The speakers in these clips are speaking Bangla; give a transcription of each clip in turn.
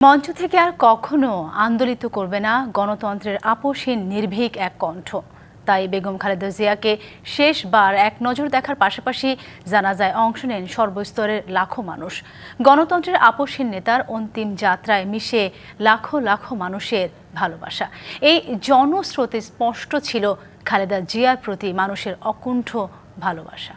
মঞ্চ থেকে আর কখনো আন্দোলিত করবে না গণতন্ত্রের আপোষহীন নির্ভীক এক কণ্ঠ। তাই বেগম খালেদা জিয়াকে শেষবার এক নজর দেখার পাশাপাশি জানাজায় অংশ নেন সর্বস্তরের লাখো মানুষ। গণতন্ত্রের আপোষহীন নেতার অন্তিম যাত্রায় মিশে লাখো লাখো মানুষের ভালোবাসা। এই জনস্রোতে স্পষ্ট ছিল খালেদা জিয়ার প্রতি মানুষের অকুণ্ঠ ভালোবাসা।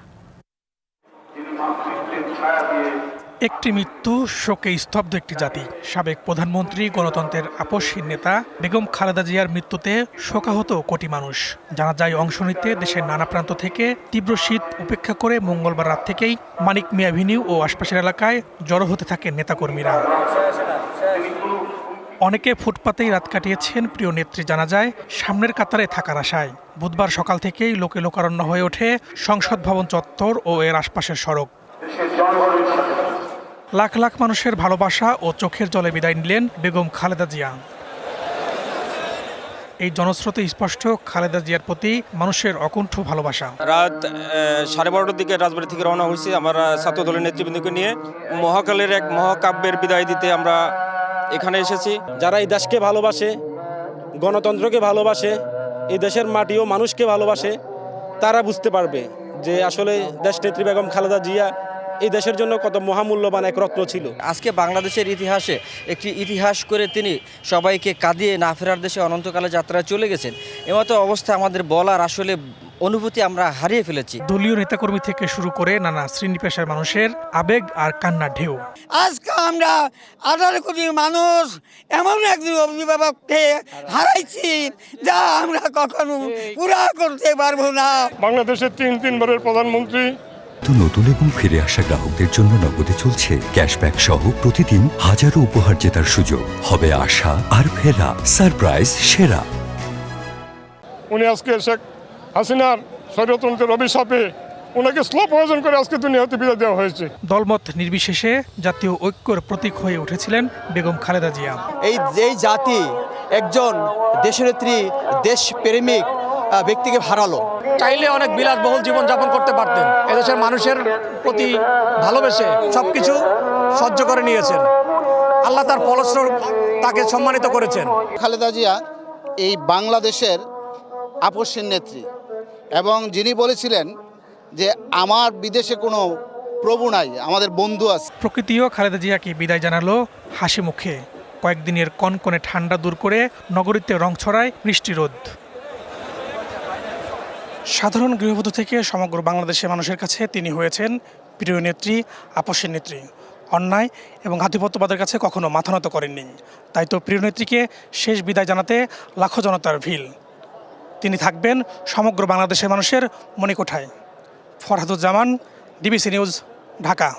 একটি মৃত্যু, শোকে স্তব্ধ একটি জাতি। সাবেক প্রধানমন্ত্রী, গণতন্ত্রের আপোষহীন নেতা বেগম খালেদা জিয়ার মৃত্যুতে শোকাহত কোটি মানুষ। জানাজায় অংশ নিতে দেশের নানা প্রান্ত থেকে তীব্র শীত উপেক্ষা করে মঙ্গলবার রাত থেকেই মানিক মিয়া এভিনিউ ও আশপাশের এলাকায় জড়ো হতে থাকেন নেতাকর্মীরা। অনেকে ফুটপাতেই রাত কাটিয়েছেন প্রিয় নেত্রী জানাজায় সামনের কাতারে থাকার আশায়। বুধবার সকাল থেকেই লোকে লোকারণ্য হয়ে ওঠে সংসদ ভবন চত্বর ও এর আশপাশের সড়ক। লাখ লাখ মানুষের ভালোবাসা ও চোখের জলে বিদায় নিলেন বেগম খালেদা জিয়া। এই জনস্রোতে স্পষ্ট খালেদা জিয়ার প্রতি মানুষের অকুণ্ঠ ভালোবাসা। রাত 12:30টার দিকে রাজবাড়ী থেকে রওনা হয়েছি আমরা ছাত্র দলের নেতৃবৃন্দকে নিয়ে। মহাকালের এক মহাকাব্যের বিদায় দিতে আমরা এখানে এসেছি। যারা এই দেশকে ভালোবাসে, গণতন্ত্রকে ভালোবাসে, এই দেশের মাটি ও মানুষকে ভালোবাসে, তারা বুঝতে পারবে যে আসলে দেশনেত্রী বেগম খালেদা জিয়া এই দেশের জন্য কত মহামূল্যবান এক রত্ন ছিল। আজকে বাংলাদেশের ইতিহাসে একটি ইতিহাস করে তিনি সবাইকে কাঁদিয়ে না ফেরার দেশে অনন্তকালে যাত্রায় চলে গেছেন। এমতো অবস্থা আমাদের বলার আসলে অনুভূতি আমরা হারিয়ে ফেলেছি। দলীয় নেতাকর্মী থেকে শুরু করে নানা শ্রেণী পেশার মানুষের আবেগ আর কান্নার ঢেউ। আজকে আমরা 18 কোটি মানুষ এমন একজন অভিভাবককে হারাইছি যা আমরা কখনো পুরা করতে পারবো না। বাংলাদেশের তিনবারের প্রধানমন্ত্রী। নতুন এবং ফিরে আসা গ্রাহকদের জন্য নগদে চলছে ক্যাশব্যাক সহ প্রতিদিন হাজারো উপহার জেতার সুযোগ। হবে আশা আর ফেরা, সারপ্রাইজ সেরা। উনি আজকে শেখ হাসিনার স্বৈরতন্ত্রের অভিশাপে ওনাকে স্লো প্রয়োজন করে আজকে দুনিয়া হতে বিদায় দেওয়া হয়েছে। দলমত নির্বিশেষে জাতীয় ঐক্যের প্রতীক হয়ে উঠেছিলেন বেগম খালেদা জিয়া। এই জাতি একজন দেশনেত্রী, দেশপ্রেমিক ব্যক্তিকে হারালো। চাইলে অনেক বিলাসবহুল জীবনযাপন করতে পারতেন। এদেশের মানুষের প্রতি ভালোবেসে সবকিছু সহ্য করে নিয়েছেন। আল্লাহ তার ফলস্বরূপ তাকে সম্মানিত করেছেন। খালেদা জিয়া এই বাংলাদেশের আপোষহীন নেত্রী এবং যিনি বলেছিলেন যে আমার বিদেশে কোনো প্রভু নাই, আমাদের বন্ধু আছে। প্রকৃতিও খালেদা জিয়াকে বিদায় জানালো হাসি মুখে। কয়েকদিনের কনকনে ঠান্ডা দূর করে নগরীতে রং ছড়ায় মিষ্টি রোদ। সাধারণ গৃহবধূ থেকে সমগ্র বাংলাদেশের মানুষের কাছে তিনি হয়েছেন প্রিয় নেত্রী, আপোষহীন নেত্রী। অন্যায় এবং আধিপত্যবাদের কাছে কখনো মাথা নত করেননি। তাই তো প্রিয় নেত্রীকে শেষ বিদায় জানাতে লাখো জনতার ভিড়। তিনি থাকবেন সমগ্র বাংলাদেশের মানুষের মণিকোঠায়। Farhaduzzaman, DBC news, Dhaka.